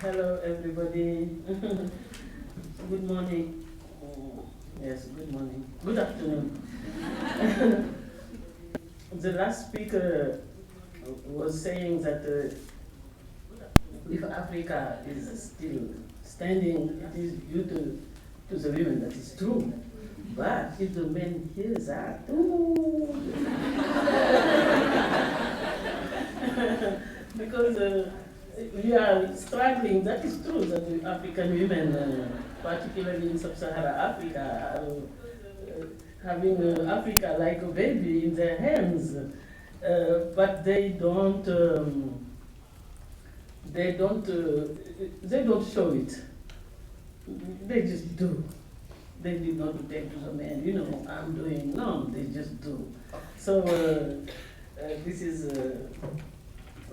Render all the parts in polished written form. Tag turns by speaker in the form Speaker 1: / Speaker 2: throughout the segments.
Speaker 1: Hello, everybody. Good morning. Yes, good morning. Good afternoon. The last speaker was saying that if Africa is still standing, it is due to the women. That is true. But if the men hear that, ooh, because we are struggling. That is true that the African women, particularly in sub-Saharan Africa, are having Africa like a baby in their hands, but they don't show it. They just do. They did not take to the man, I'm doing. No, they just do. So this is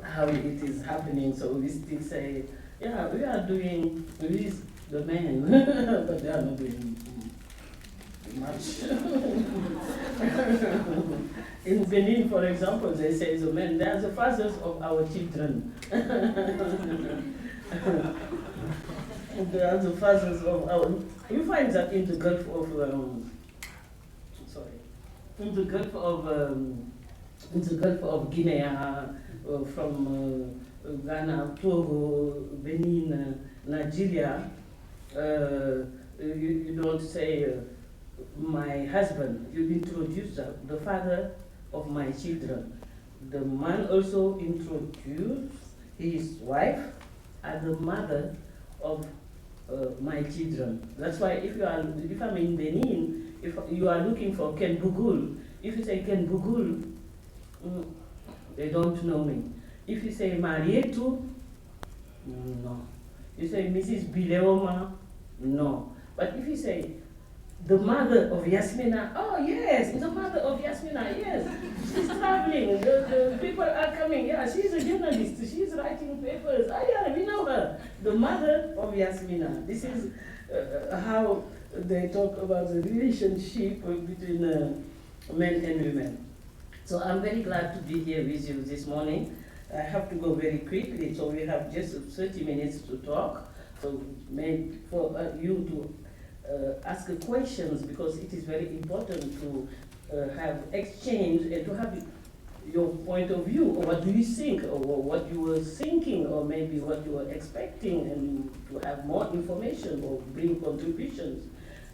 Speaker 1: how it is happening. So we still say, yeah, we are doing with the men, but they are not doing much. In Benin, for example, they say the men, they are the fathers of our children. They are the fathers of our. You find that in the Gulf of, in the Gulf of Guinea, from Ghana, Togo, Benin, Nigeria. You don't say my husband. You introduce the father of my children. The man also introduce his wife as the mother of my children. That's why if I'm in Benin, if you are looking for Ken Bugul, if you say Ken Bugul, they don't know me. If you say Marietu, no. You say Mrs. Bileoma, no. But if you say the mother of Yasmina, oh yes, the mother of Yasmina, yes. She's traveling, the people are coming, yeah, she's a journalist, she's writing papers, oh yeah, we know her. The mother of Yasmina. This is how they talk about the relationship between men and women. So I'm very glad to be here with you this morning. I have to go very quickly, so we have just 30 minutes to talk. So for you to ask questions, because it is very important to have exchange and to have your point of view, or what do you think, or what you were thinking, or maybe what you were expecting, and to have more information or bring contributions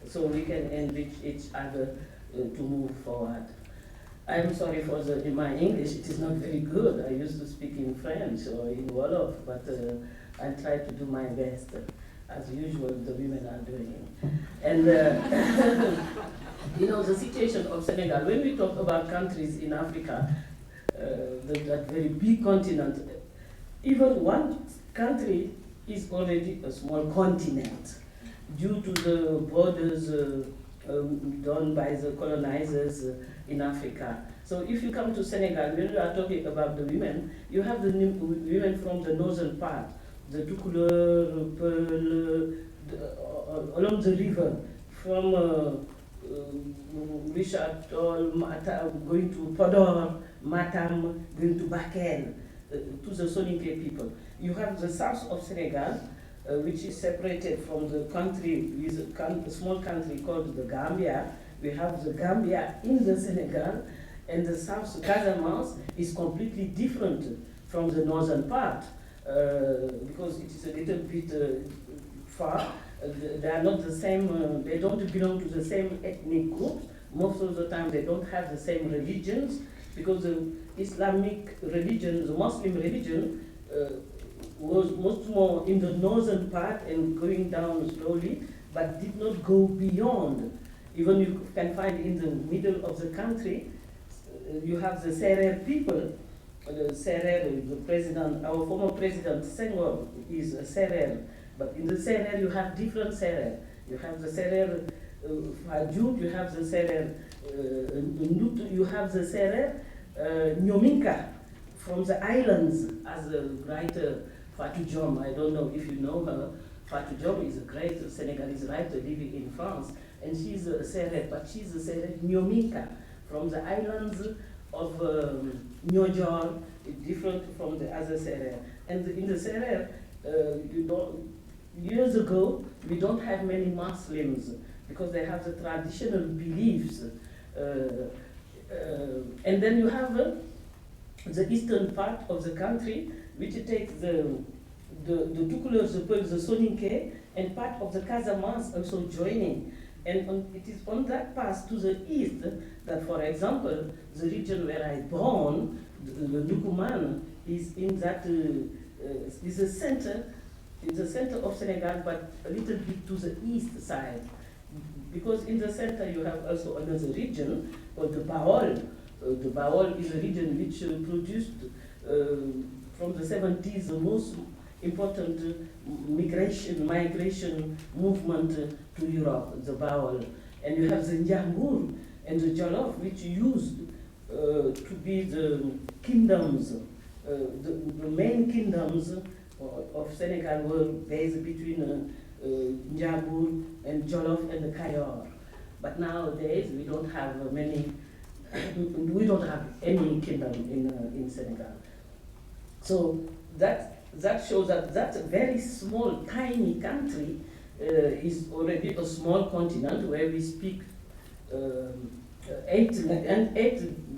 Speaker 1: so we can enrich each other to move forward. I'm sorry for my English, it is not very good. I used to speak in French or in Wolof, but I try to do my best. As usual, the women are doing. And the situation of Senegal, when we talk about countries in Africa, that very big continent, even one country is already a small continent due to the borders done by the colonizers in Africa. So if you come to Senegal, when we are talking about the women, you have the women from the northern part, the Tukulur, Pearl, along the river, from Richard Toll, going to Podor, Matam, going to Bakel, to the Soninke people. You have the south of Senegal, which is separated from the country with a small country called the Gambia. We have the Gambia in the Senegal, and the South Casamance is completely different from the northern part because it is a little bit far. They are not the same, they don't belong to the same ethnic groups. Most of the time they don't have the same religions, because the Islamic religion, the Muslim religion, was much more in the northern part and going down slowly, but did not go beyond. Even you can find in the middle of the country, you have the Serer people. The Serer, the president, our former president Senghor is a Serer, but in the Serer you have different Serer. You have the Serer Fadjoud, you have the Serer Ndut, you have the Serer Nyominka from the islands, as a writer Fatou Diom. I don't know if you know her. Fatou Diom is a great Senegalese writer living in France, and she's a Serer, but she's a Serer Nyominka from the islands of Nyojor, different from the other Serer. And in the Serer, Years ago, we don't have many Muslims because they have the traditional beliefs. And then you have the eastern part of the country, which takes the Tukulor, the Peul, the Soninke, and part of the Casamance also joining. And it is on that path to the east that, for example, the region where I born, the Nukuman, is in that, is the center of Senegal, but a little bit to the east side. Because in the center you have also another region called the Baol. The Baol is a region which produced from the 70s the most important migration movement to Europe, the Baol. And you have the Njambur and the Jolof, which used to be the kingdoms, the main kingdoms of Senegal were based between Njambur and Jolof and the Kayor. But nowadays we don't have many, we don't have any kingdom in Senegal. So that shows that that very small, tiny country is already a small continent where we speak eight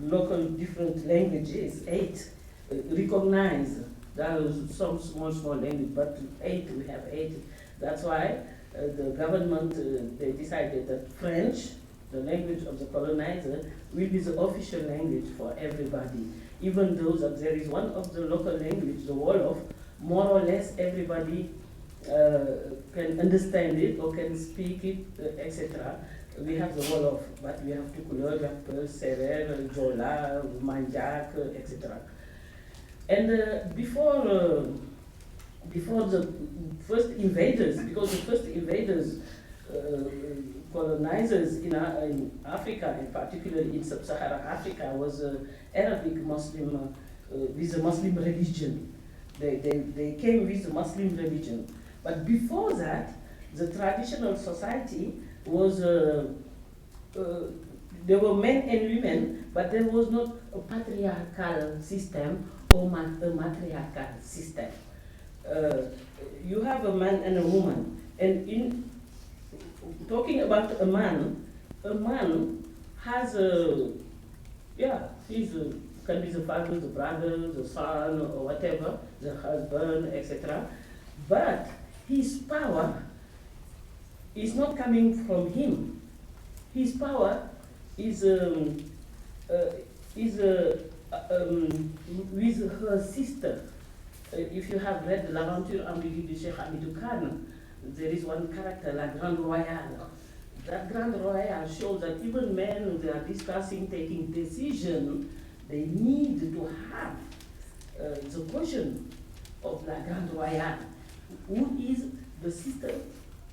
Speaker 1: local different languages, eight recognized. There are some small language, but eight, we have eight. That's why the government, they decided that French, the language of the colonizer, will be the official language for everybody. Even though that there is one of the local language, the Wolof, more or less everybody can understand it or can speak it, etc. We have the Wolof, but we have Tukulor, Peul, Serer, Jola, Manjak, etc. And before the first invaders, because the first invaders, colonizers in Africa, and particularly in sub-Saharan Africa, was Arabic Muslim, with the Muslim religion. They came with the Muslim religion. But before that, the traditional society was, there were men and women, but there was not a patriarchal system or a matriarchal system. You have a man and a woman, and in talking about a man has a, can be the father, the brother, the son, or whatever, the husband, etc. But his power is not coming from him. His power is with her sister. If you have read L'Aventure ambiguë de Cheikh Hamidou Khan, there is one character, La Grande Royale. That Grande Royale shows that even men, they are discussing, taking decision, they need to have the caution of La Grande Royale, who is the sister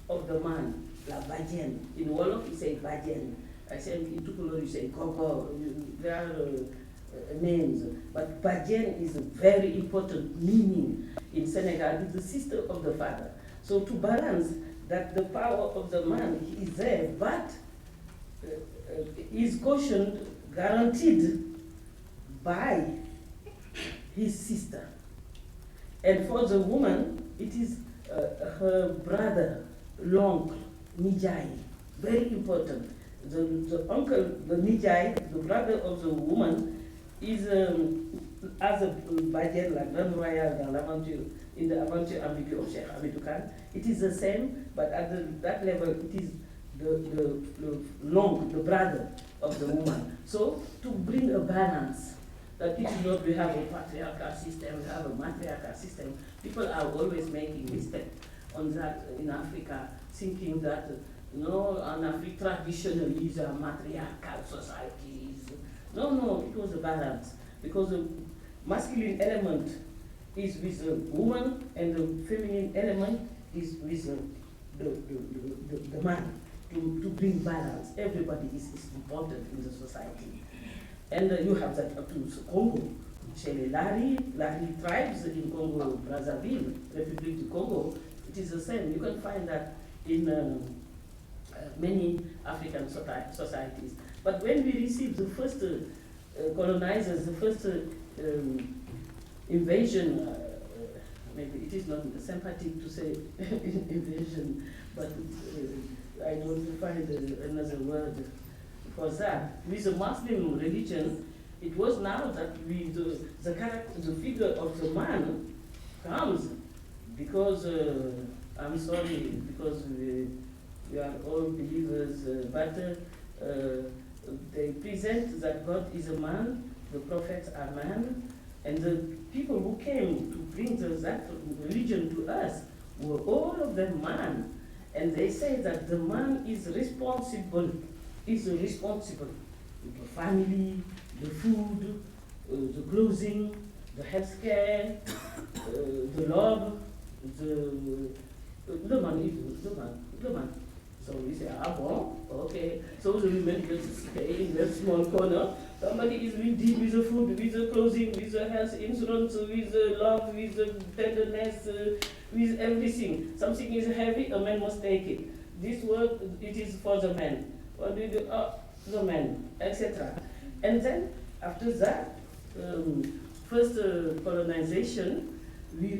Speaker 1: of the man, La Badienne. In Wolof, you say Badienne. I think in Tukulor, you say Gogo. There are names. But Badienne is a very important meaning in Senegal. It's the sister of the father. So to balance that the power of the man is there, but is cautioned, guaranteed by his sister. And for the woman, it is her brother, l'oncle, Nijai, very important. The uncle, the Nijai, the brother of the woman, is as a Badienne, la Grande Royale dans l'Aventure, in the Aventure ambiguë of Cheikh Hamidou Khan. It is the same, but at that level, it is the brother of the woman. So to bring a balance, that it is not we have a patriarchal system, we have a matriarchal system. People are always making mistakes on that in Africa, thinking that no, in Africa traditionally is a matriarchal societies. No, it was a balance, because the masculine element is with the woman and the feminine element is with the man, to bring balance. Everybody is important in the society. And you have that up to Congo. Chez les Lari tribes in Congo, Brazzaville, Republic du Congo, it is the same. You can find that in many African societies. But when we received the first colonizers, the first invasion, maybe it is not sympathetic to say invasion, but I don't find another word for that. With the Muslim religion, it was now that the character, the figure of the man comes because, I'm sorry, because we are all believers, but they present that God is a man, the prophets are man, and the people who came to bring that religion to us were all of them man. And they say that the man is responsible the family, the food, the clothing, the health care, the love, the man. So we say, ah bon, okay. So the women just stay in that small corner. Somebody is really deep with the food, with the clothing, with the health insurance, with the love, with the tenderness, with everything. Something is heavy, a man must take it. This work, it is for the man. What do you do? Oh, the man, etc. And then after that, first colonization,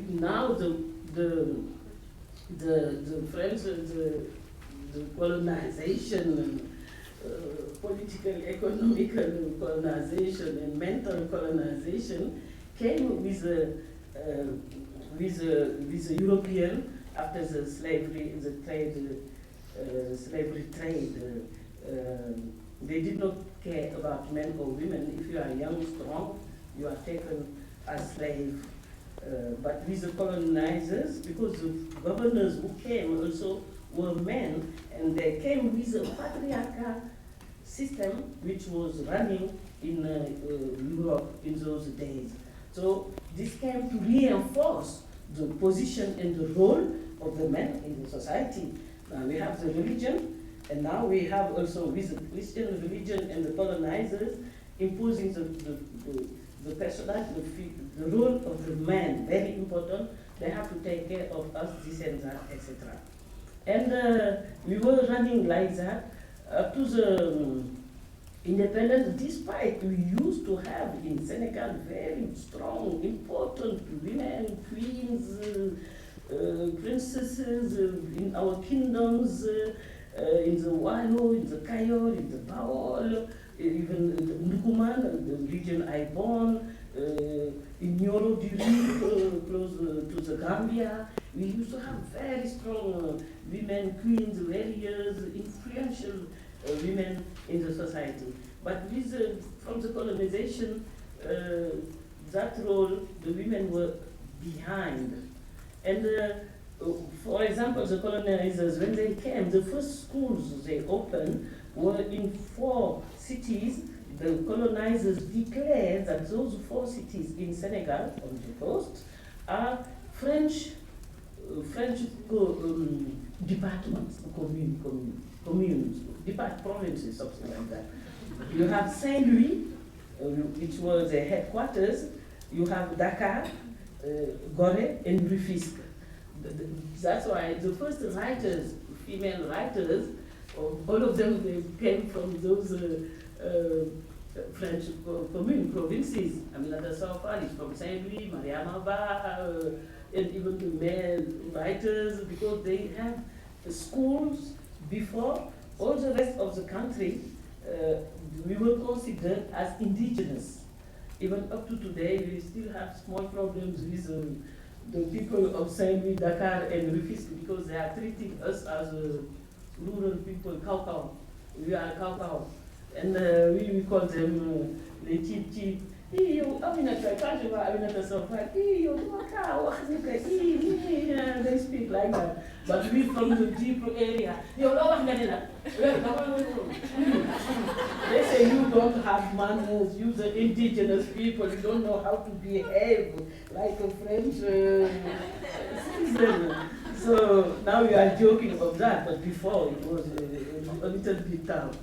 Speaker 1: now the French, the colonization, political, economical colonization, and mental colonization came with the European after the slavery, the trade, slavery trade. They did not care about men or women. If you are young, strong, you are taken as slave. But with the colonizers, because the governors who came also were men, and they came with a patriarchal system which was running in Europe in those days. So this came to reinforce the position and the role of the men in the society. Now we have the religion, and now we have also with the Christian religion and the colonizers imposing the personality, the role of the man, very important. They have to take care of us, this and that, etc. And we were running like that up to the independence, despite we used to have in Senegal very strong, important women, queens, princesses in our kingdoms, in the Wano, in the Kayol, in the Baol, even the Ndukuman, the region I born, in Nyoro Diri, close to the Gambia. We used to have very strong women, queens, warriors, influential women in the society. But with, from the colonization, that role, the women were behind. And for example, the colonizers, when they came, the first schools they opened were in 4 cities. The colonizers declared that those 4 cities in Senegal, on the coast, are French departments, communes, provinces, something like that. You have Saint Louis, which was the headquarters. You have Dakar, Gorée, and Rufisque. That's why the first writers, female writers, all of them they came from those French commune provinces. Aminata Safar is from Saint Louis, Mariama Ba, and even the male writers, because they have schools before all the rest of the country. We were considered as indigenous. Even up to today, we still have small problems with the people of Saint Louis, Dakar, and Rufisque, because they are treating us as rural people, Kaukau. We are Kaukau. And we call them les cheap. They speak like that. But we from the deep area, they say you don't have manners, you the indigenous people, you don't know how to behave like a French citizen. So now we are joking about that, but before it was a little bit tough.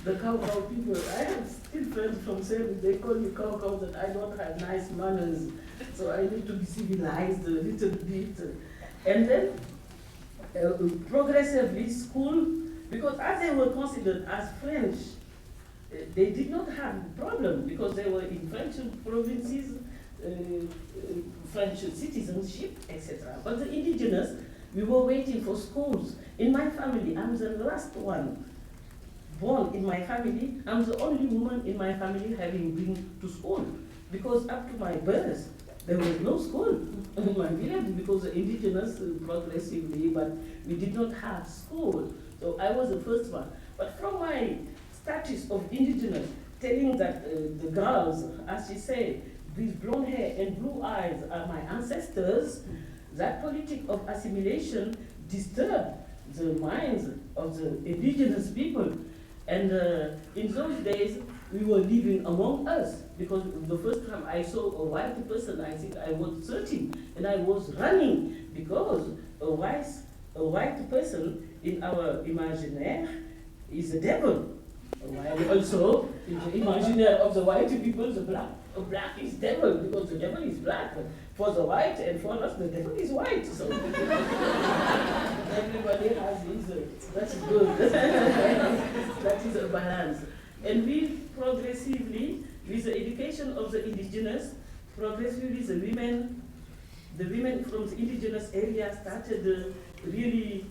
Speaker 1: The Kaukau people, I have still friends from Serbia, they call me Kaukau that I don't have nice manners, so I need to be civilized a little bit. And then progressively school, because as they were considered as French, they did not have a problem because they were in French provinces, French citizenship, etc. But the indigenous, we were waiting for schools. In my family, I'm the last one born in my family. I'm the only woman in my family having been to school, because up to my birth, there was no school in my village because the indigenous progressively, but we did not have school. So I was the first one. But from my status of indigenous, telling that the girls, as she said, with blonde hair and blue eyes are my ancestors, that politic of assimilation disturbed the minds of the indigenous people. And in those days, we were living among us, because the first time I saw a white person, I think I was 13, and I was running, because a white person in our imaginaire is the devil. While also, in the imaginaire of the white people, the black is devil, because the devil is black. For the white, and for us, the devil is white. So everybody has his, that's good. That is a balance. And we progressively, with the education of the indigenous, progressively the women from the indigenous area started really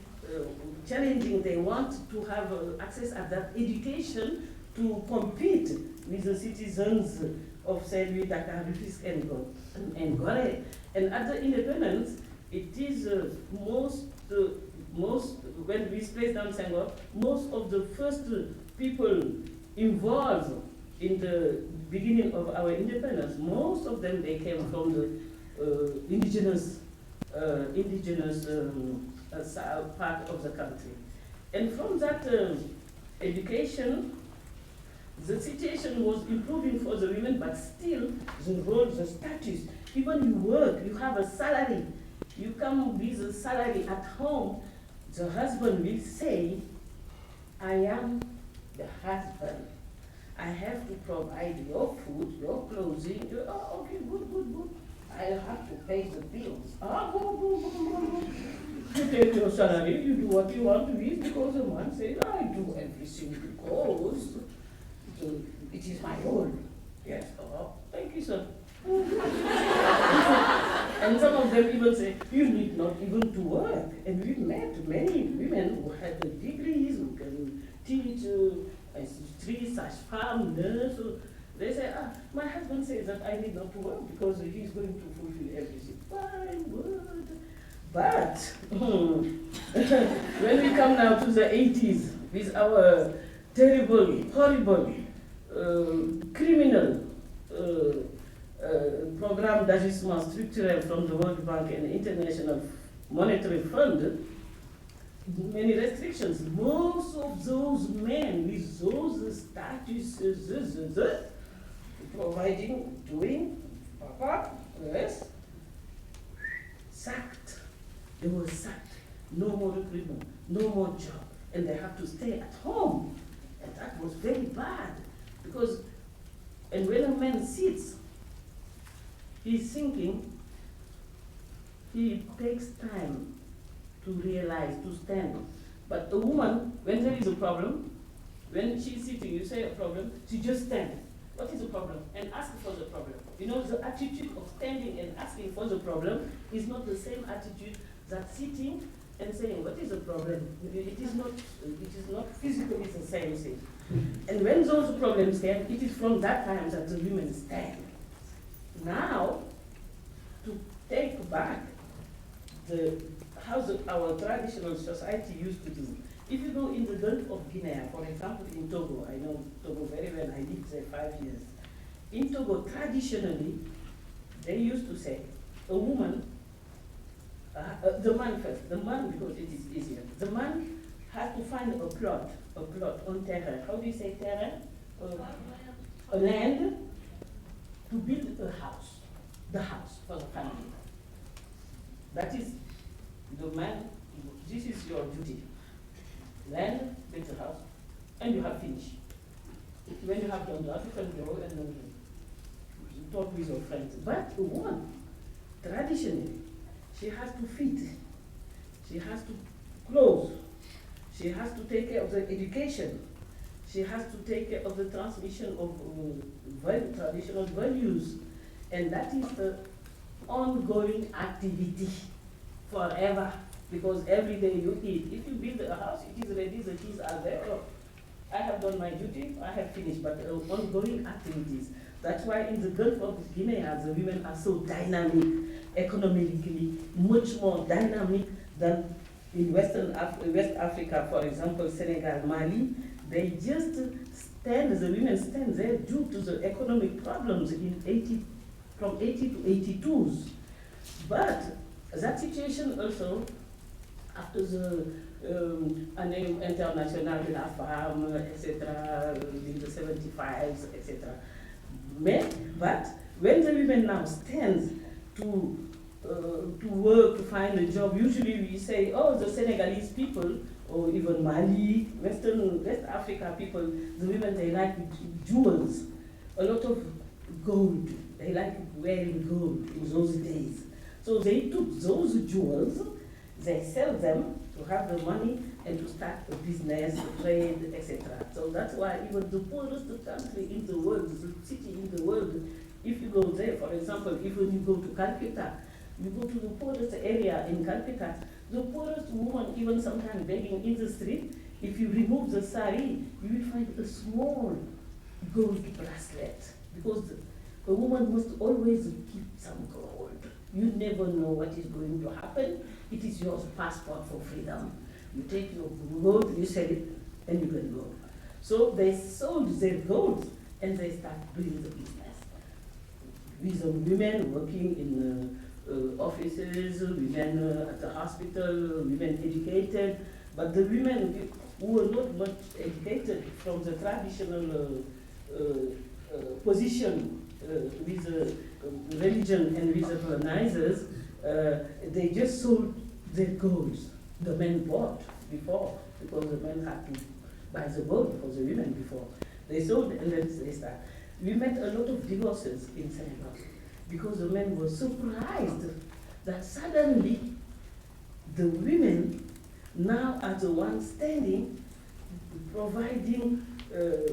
Speaker 1: challenging. They want to have access at that education to compete with the citizens of Saint-Louis, Dakar, Rufisque, and Gore. And at the independence, it is most, when we placed down Senghor, most of the first people involved in the beginning of our independence, most of them, they came from the indigenous part of the country. And from that education, the situation was improving for the women, but still the role, the status, even you work, you have a salary, you come with a salary at home, the husband will say, I am the husband. I have to provide your food, your clothing. Oh, okay, good. I have to pay the bills. Go. You take your salary, you do what you want to eat, because the man says, I do everything because it is my role. Yes, oh, thank you, sir. And some of them even say, you need not even to work. And we've met many women who had degrees, who can teach, 3 such farm, nurse. They say, my husband says that I need not to work because he's going to fulfill everything. Fine, good. But when we come now to the 80s with our terrible, horrible, criminal programme d'ajustement structurel from the World Bank and International Monetary Fund, many restrictions. Most of those men with those statuses providing, doing, yes, sacked. They were sacked. No more recruitment, no more job, and they have to stay at home. And that was very bad, because, and when a man sits, he's thinking, he takes time to realize, to stand. But a woman, when there is a problem, when she's sitting, you say a problem, she just stands. What is the problem? And ask for the problem. You know, the attitude of standing and asking for the problem is not the same attitude that sitting and saying, what is the problem? It is not physically the same thing. And when those problems came, it is from that time that the women stand. Now, to take back how our traditional society used to do. If you go in the Gulf of Guinea, for example, in Togo, I know Togo very well, I lived there 5 years. In Togo, traditionally, they used to say, a woman, the man first, the man, because it is easier, the man has to find a plot on terrain. How do you say terrain? A land to build a house, the house for the family. That is the man, this is your duty. Land, build a house, and you have finished. When you have done that, you can go and talk with your friends. But a woman, traditionally, she has to feed, she has to clothe, she has to take care of the education, she has to take care of the transmission of traditional values. And that is the ongoing activity forever, because every day you eat. If you build a house, it is ready, the keys are there. Oh, I have done my duty, I have finished, but ongoing activities. That's why in the Gulf of Guinea, the women are so dynamic, economically, much more dynamic than in West Africa, for example, Senegal, Mali. They just stand, the women stand there due to the economic problems from 80 to 82s. But that situation also, after the Année Internationale de la Femme, etc., in the 75s, etc. But when the women now stand to work, to find a job, usually we say, oh, the Senegalese people, or even Mali, West Africa people, the women, they like jewels, a lot of gold. They like wearing gold in those days. So they took those jewels, they sell them to have the money and to start a business, a trade, etc. So that's why even the poorest country in the world, the city in the world, if you go there, for example, if when you go to Calcutta, you go to the poorest area in Calcutta, the poorest woman, even sometimes begging in the street, if you remove the sari, you will find a small gold bracelet, because a woman must always keep some gold. You never know what is going to happen. It is your passport for freedom. You take your gold, you sell it, and you can go. So they sold their gold, and they start doing the business. With women working in offices, women at the hospital, women educated, but the women who were not much educated from the traditional position with the religion and with the colonizers, they just sold their golds. The men bought before, because the men had to buy the gold for the women before. They sold and then they start. We met a lot of divorces in Senegal, because the men were surprised that suddenly the women now are the ones standing, providing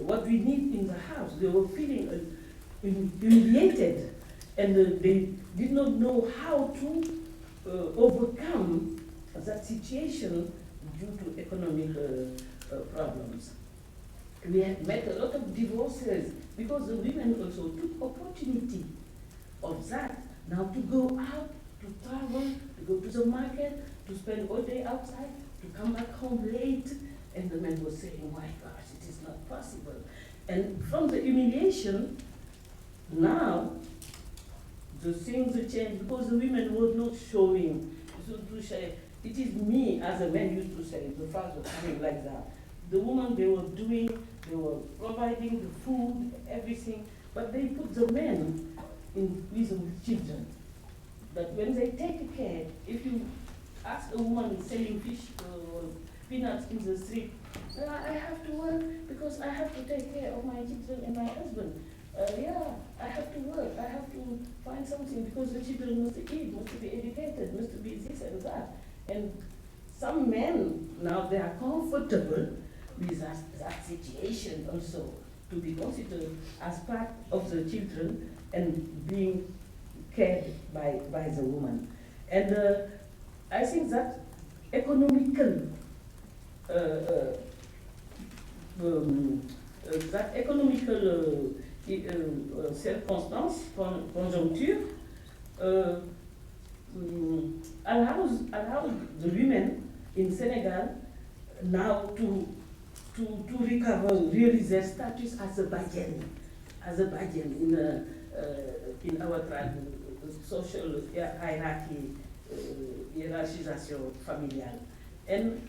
Speaker 1: what we need in the house. They were feeling humiliated, and they did not know how to overcome that situation due to economic problems. We had met a lot of divorces because the women also took opportunity of that now to go out, to travel, to go to the market, to spend all day outside, to come back home late, and the men were saying, my gosh, it is not possible. And from the humiliation, now the things changed, because the women were not showing. So to say, it is me, as a man used to say, the father coming like that. The woman, they were providing the food, everything, but they put the men in prison with children. But when they take care, if you ask a woman selling fish or peanuts in the street, I have to work because I have to take care of my children and my husband. I have to work, I have to find something because the children must eat, must be educated, must be this and that. And some men, now they are comfortable with that situation also, to be considered as part of the children and being cared by the woman. And I think that economical circumstance, conjuncture, allows the women in Senegal now to recover really their status as a Badian in our social hierarchy, hierarchisation familial. And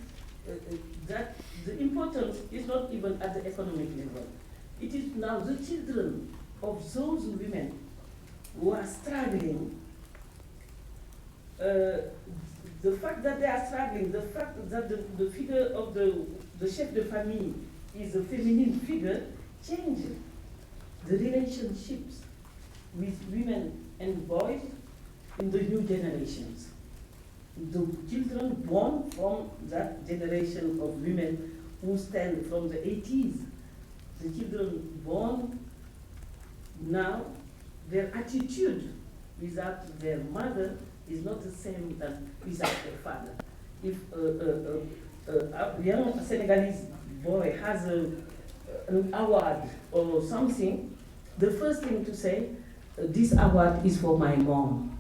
Speaker 1: that the importance is not even at the economic level. It is now the children of those women who are struggling. The fact that they are struggling, the fact that the figure of the chef de famille is a feminine figure, changes the relationships with women and boys in the new generations. The children born from that generation of women who stand from the 80s, the children born now, their attitude without their mother is not the same than without their father. If a young Senegalese boy has an award or something, the first thing to say, this award is for my mom.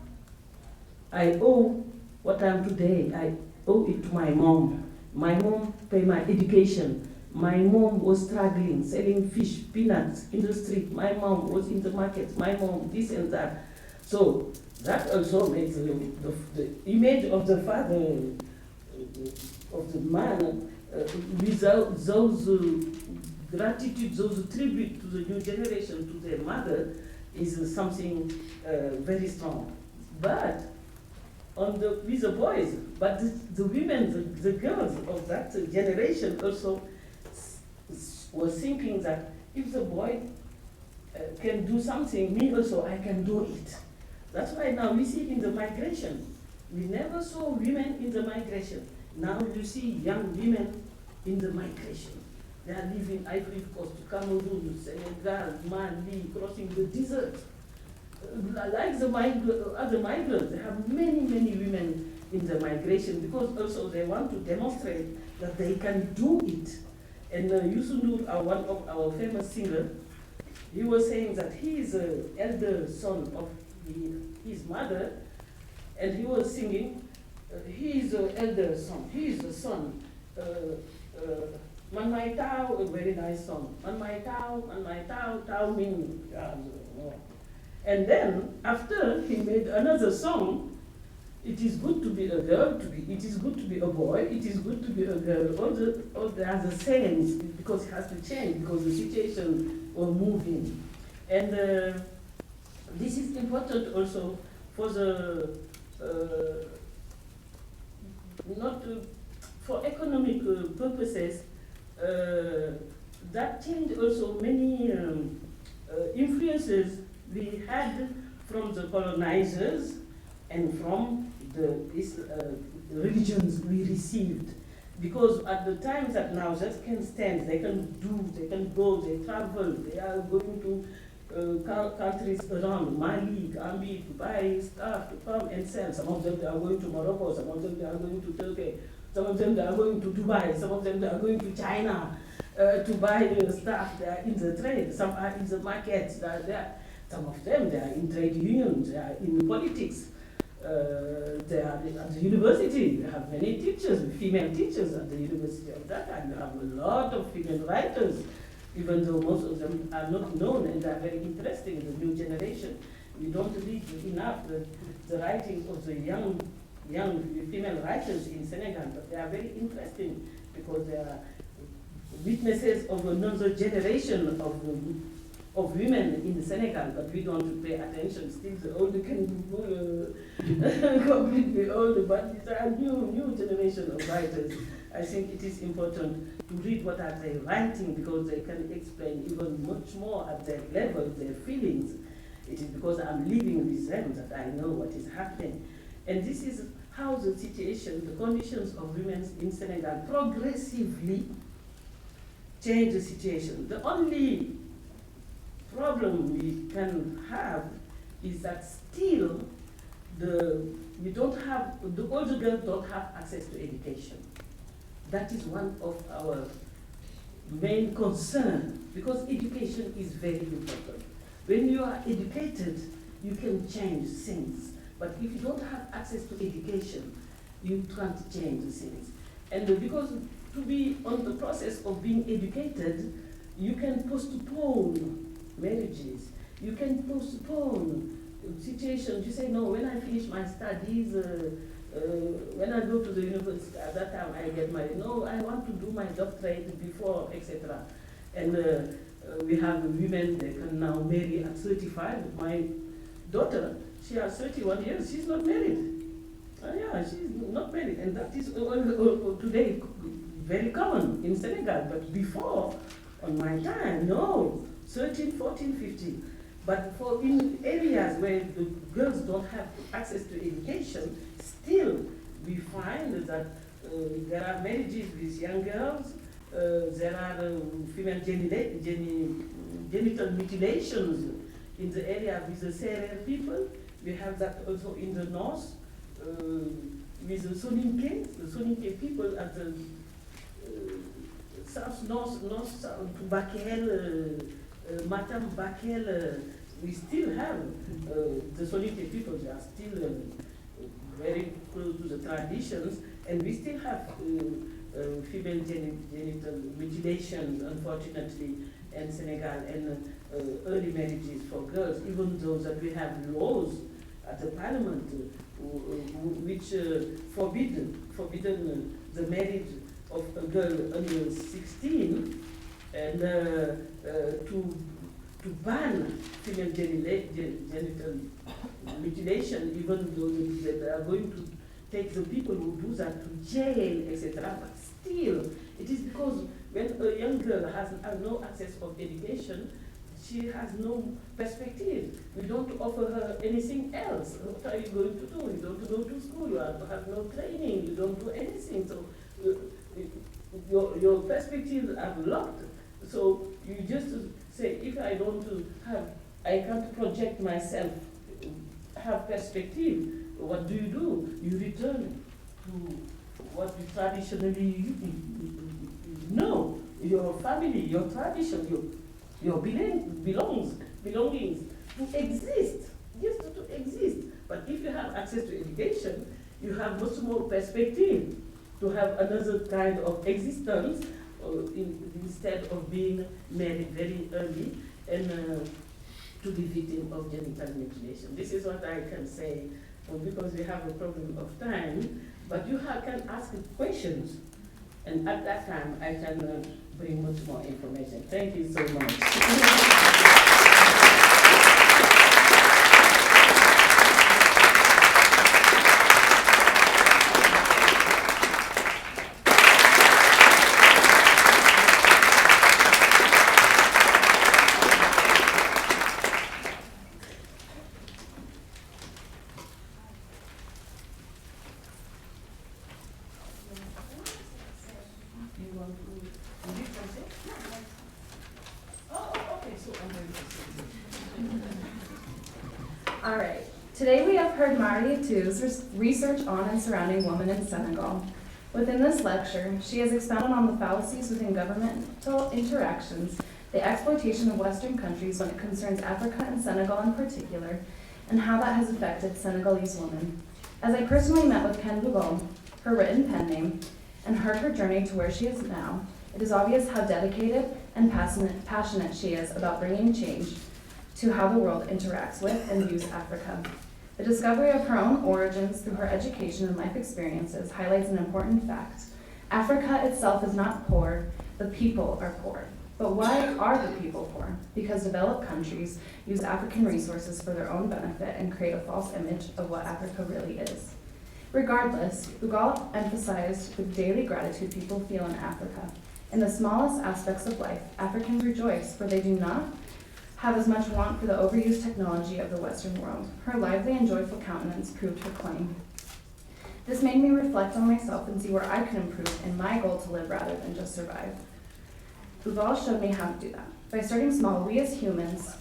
Speaker 1: I owe what I am today, I owe it to my mom. My mom paid my education. My mom was struggling, selling fish, peanuts in the street. My mom was in the market. My mom, this and that. So that also makes the image of the father, of the man, without those gratitude, those tribute to the new generation, to their mother, is something very strong. But with the boys, but the women, the girls of that generation also were thinking that if the boy can do something, me also, I can do it. That's why now we see in the migration, we never saw women in the migration. Now you see young women in the migration. They are leaving Ivory Coast to Cameroon, Senegal, Mali, crossing the desert. Like the other migrants, they have many, many women in the migration because also they want to demonstrate that they can do it. And Youssou N'Dour, one of our famous singers, he was saying that he is the elder son of his mother, and he was singing, he is the elder son, he is the son. Man my tao, a very nice song. Man my tao, tao means. And then, after he made another song, it is good to be a girl, it is good to be a boy, it is good to be a girl. All the other sayings, because it has to change, because the situation will move in. And this is important also for the, for economic purposes. That changed also many influences we had from the colonizers and from the religions we received. Because at the time that now just can stand, they can do, they can go, they travel, they are going to countries around Mali, Gambia, to buy stuff, to come and sell. Some of them they are going to Morocco, some of them they are going to Turkey, some of them they are going to Dubai, some of them they are going to China to buy stuff. They are in the trade, some are in the markets, they are there. Some of them they are in trade unions, they are in politics. They are at the university, they have many teachers, female teachers at the University of Dhaka, and they have a lot of female writers, even though most of them are not known and they are very interesting, the new generation. We don't read enough the writings of the young female writers in Senegal, but they are very interesting because they are witnesses of another generation of women in Senegal, but we don't pay attention. Still, the older can be completely old, but it's a new generation of writers. I think it is important to read what are they writing because they can explain even much more at their level, their feelings. It is because I'm living with them that I know what is happening. And this is how the situation, the conditions of women in Senegal progressively change the situation. The only problem we can have is that still we don't have, the older girls don't have access to education. That is one of our main concerns because education is very important. When you are educated, you can change things. But if you don't have access to education, you can't change the things. And because to be on the process of being educated, you can postpone marriages. You can postpone situations. You say, no, when I finish my studies, when I go to the university, at that time I get married. No, I want to do my doctorate before, etc. And we have women that can now marry at 35. My daughter, she has 31 years, she's not married. Yeah, she's not married. And that is today very common in Senegal. But before, on my time, no. 13, 14, 15. But for in areas where the girls don't have access to education, still we find that there are marriages with young girls, there are female genital mutilations in the area with the Serer people. We have that also in the north with the Soninke people at the south, north, south, to Bakel, Matam, Bakel. We still have the Soninke people. They are still very close to the traditions, and we still have female genital mutilations, unfortunately, in Senegal, and early marriages for girls, even though that we have laws at the parliament which forbidden the marriage of a girl under 16, and to ban female genital mutilation, even though they are going to take the people who do that to jail, etc. But still, it is because when a young girl has no access of education, she has no perspective. We don't offer her anything else. What are you going to do? You don't go to school, you have no training, you don't do anything. So your perspectives are blocked. So you just say, if I don't I can't project myself, have perspective, what do? You return to what you traditionally know, your family, your tradition, your belongings to exist, just to exist. But if you have access to education, you have much more perspective to have another kind of existence instead of being married very early and to be victim of genital mutilation. This is what I can say, because we have a problem of time, but you can ask questions, and at that time I can bring much more information. Thank you so much.
Speaker 2: All right. Today we have heard Maria Tou's research on and surrounding women in Senegal. Within this lecture, she has expounded on the fallacies within governmental interactions, the exploitation of Western countries when it concerns Africa and Senegal in particular, and how that has affected Senegalese women. As I personally met with Ken Bugul, her written pen name, and heard her journey to where she is now, it is obvious how dedicated and passionate she is about bringing change to how the world interacts with and views Africa. The discovery of her own origins through her education and life experiences highlights an important fact. Africa itself is not poor, the people are poor. But why are the people poor? Because developed countries use African resources for their own benefit and create a false image of what Africa really is. Regardless, Bugul emphasized the daily gratitude people feel in Africa. In the smallest aspects of life, Africans rejoice, for they do not have as much want for the overused technology of the Western world. Her lively and joyful countenance proved her claim. This made me reflect on myself and see where I could improve in my goal to live rather than just survive. Bugul showed me how to do that. By starting small, we as humans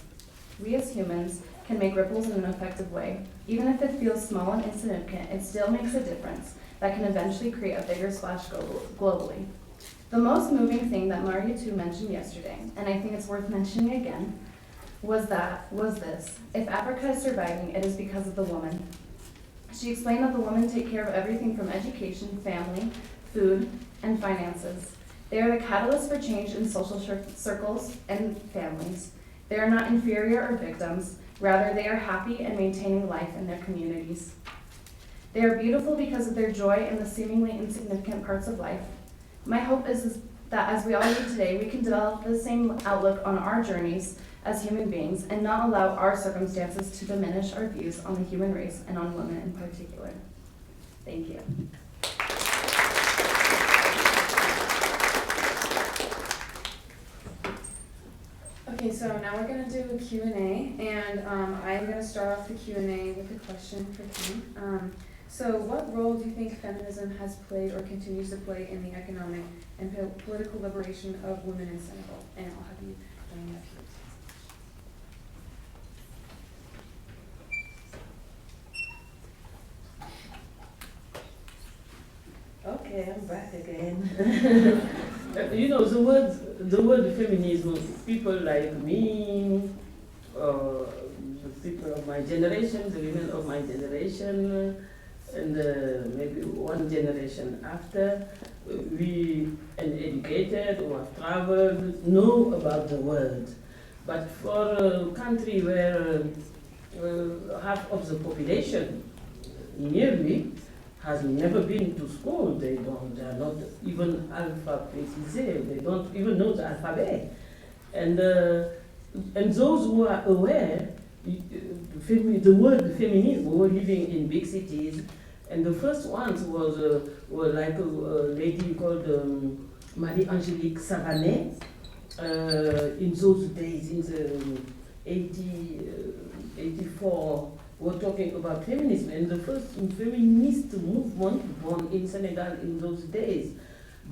Speaker 2: can make ripples in an effective way. Even if it feels small and insignificant, it still makes a difference that can eventually create a bigger splash globally. The most moving thing that Maria Tou mentioned yesterday, and I think it's worth mentioning again, was this: if Africa is surviving, it is because of the woman. She explained that the women take care of everything from education, family, food, and finances. They are the catalyst for change in social circles and families. They are not inferior or victims. Rather, they are happy and maintaining life in their communities. They are beautiful because of their joy in the seemingly insignificant parts of life. My hope is that as we all do today, we can develop the same outlook on our journeys as human beings and not allow our circumstances to diminish our views on the human race and on women in particular. Thank you.
Speaker 3: Okay, so now we're going to do a Q&A, and I'm going to start off the Q&A with a question for Kim. So what role do you think feminism has played or continues to play in the economic and political liberation of women in Senegal? And I'll have you join me up here.
Speaker 1: Okay, I'm back again. You know, the word feminism, people like me, the people of my generation, the women of my generation, and maybe one generation after, we and educated or have traveled know about the word. But for a country where half of the population nearly has never been to school, they are not even alphabetized, they don't even know the alphabet. And those who are aware, the word feminism were living in big cities, and the first ones were like a lady called Marie-Angélique Savanet, in those days, in the 84, were talking about feminism, and the first feminist movement born in Senegal in those days.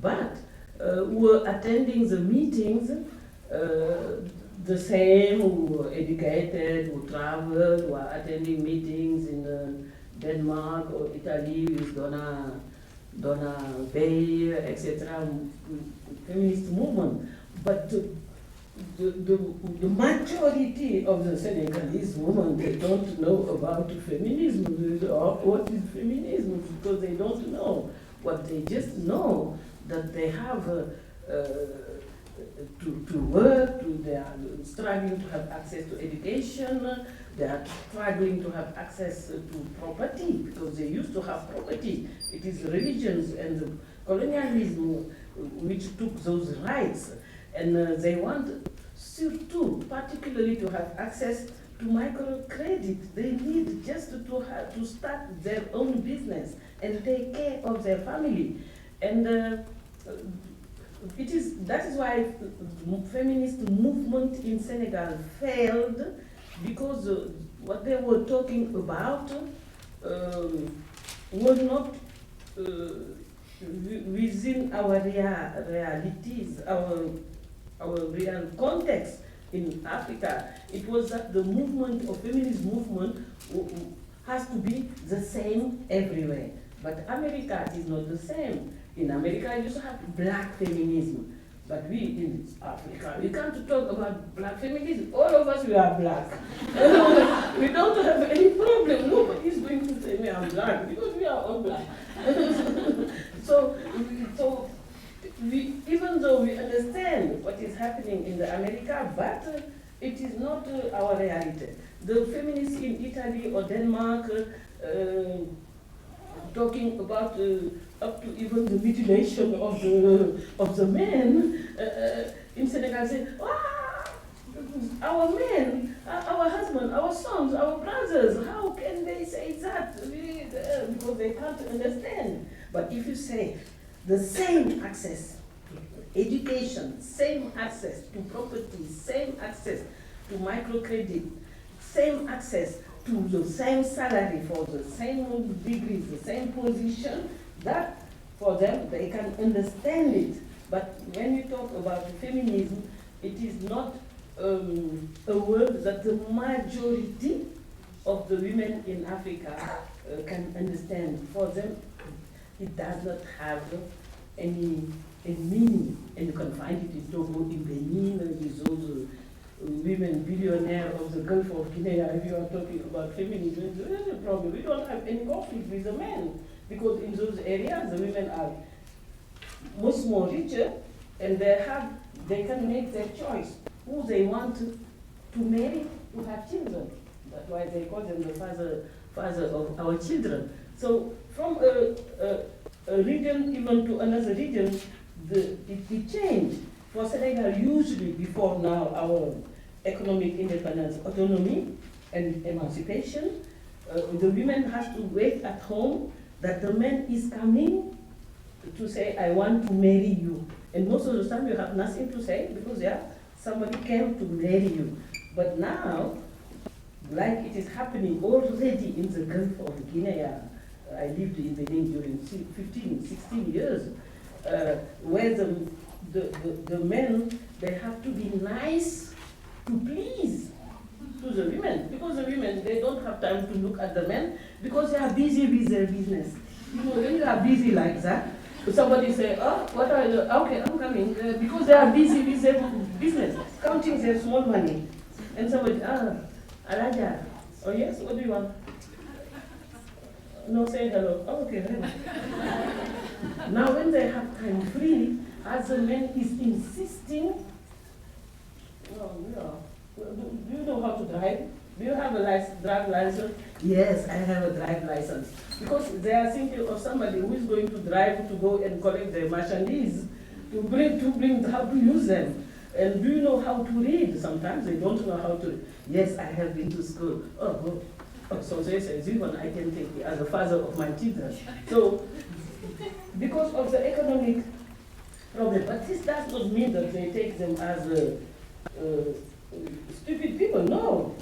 Speaker 1: But were attending the meetings, the same who were educated, who traveled, who are attending meetings in Denmark or Italy with Donna Bay, etc., feminist movement. But the majority of the Senegalese women, they don't know about feminism, or what is feminism, because they don't know. What they just know that they have to work, they are struggling to have access to education, they are struggling to have access to property, because they used to have property. It is religions and the colonialism which took those rights. And they want surtout, particularly, to have access to microcredit. They need just to start their own business and take care of their family. And that is why the feminist movement in Senegal failed, because what they were talking about was not within our realities, our real context in Africa. It was that the movement of feminist movement has to be the same everywhere. But America is not the same. In America, you used to have black feminism. But we in Africa, we can't talk about black feminism. All of us, we are black. We don't have any problem. Nobody is going to say, I'm black, because we are all black. So even though we understand what is happening in the America, but it is not our reality. The feminists in Italy or Denmark talking about up to even the mutilation of the men in Senegal, say, our men, our husbands, our sons, our brothers, how can they say that? Because they can't understand. But if you say the same access to education, same access to property, same access to microcredit, same access to the same salary for the same degrees, the same position, that for them, they can understand it. But when you talk about feminism, it is not a word that the majority of the women in Africa can understand. For them, it does not have any meaning. And you can find it in Togo, in Benin, with those women billionaires of the Gulf of Guinea. If you are talking about feminism, there is a problem. We don't have any conflict with the men, because in those areas, the women are much more richer, and they can make their choice who they want to marry, to have children. That's why they call them the father of our children. So from a region even to another region, it changed. For Senegal, usually before now, our economic independence, autonomy, and emancipation, the women has to wait at home that the man is coming to say, I want to marry you. And most of the time you have nothing to say, because somebody came to marry you. But now, like it is happening already in the Gulf of Guinea, I lived in Benin during 15, 16 years, where the men, they have to be nice to please to the women, because the women, they don't have time to look at the men, because they are busy with their business. You know, when you are busy like that, Somebody say, oh, what are you, okay, I'm coming, because they are busy with their business, counting their small money. And somebody, Alaja, oh yes, what do you want? No, say hello. Oh, okay, hello. Now when they have time free, as the man is insisting, oh, yeah. Do you know how to drive? Do you have a drive license? Yes, I have a drive license. Because they are thinking of somebody who is going to drive to go and collect their merchandise, how to use them. And do you know how to read? Sometimes they don't know how to read. Yes, I have been to school. Oh, so they say, this one I can take as a father of my children. So, because of the economic problem, but this does not mean that they take them as stupid people. No,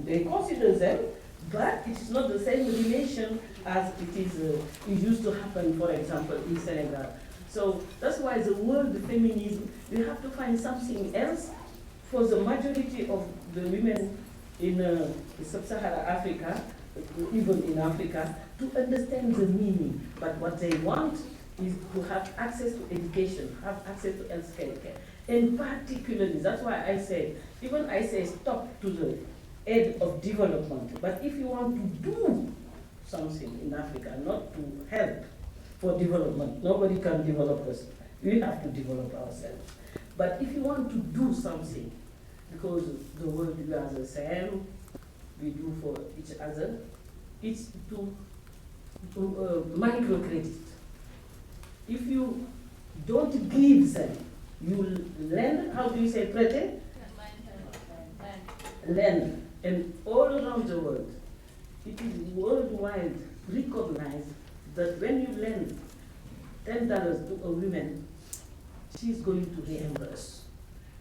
Speaker 1: they consider them, but it is not the same relation as it used to happen, for example, in Senegal. So that's why the word feminism, we have to find something else for the majority of the women in sub-Saharan Africa, even in Africa, to understand the meaning. But what they want is to have access to education, have access to health care. And particularly, that's why I say, even I say stop to the aid of development. But if you want to do something in Africa, not to help for development, nobody can develop us. We have to develop ourselves. But if you want to do something, because the world we are the same, we do for each other, it's to microcredit. If you don't give them, you lend, how do you say prêter? Lend. And all around the world, it is worldwide recognized that when you lend $10 to a woman, she's going to reimburse.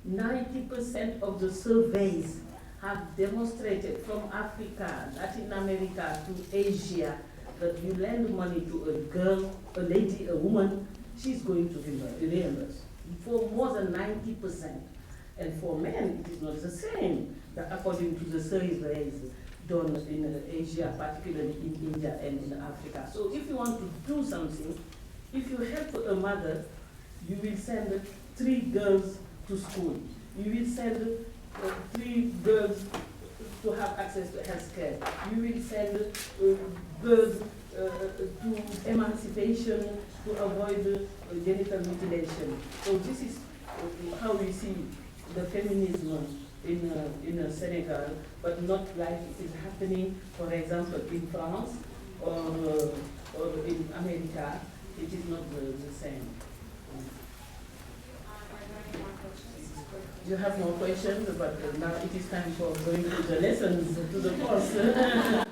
Speaker 1: 90% of the surveys have demonstrated from Africa, Latin America to Asia, that you lend money to a girl, a lady, a woman, she's going to reimburse for more than 90%. And for men, it is not the same, according to the surveys done in Asia, particularly in India and in Africa. So if you want to do something, if you help a mother, you will send 3 girls to school. You will send 3 girls to have access to health care. You will send girls to emancipation, to avoid genital mutilation. So this is how we see the feminism in Senegal, but not like it is happening, for example, in France or in America. It is not the same. You have more questions, but now it is time for going to the lessons, to the course.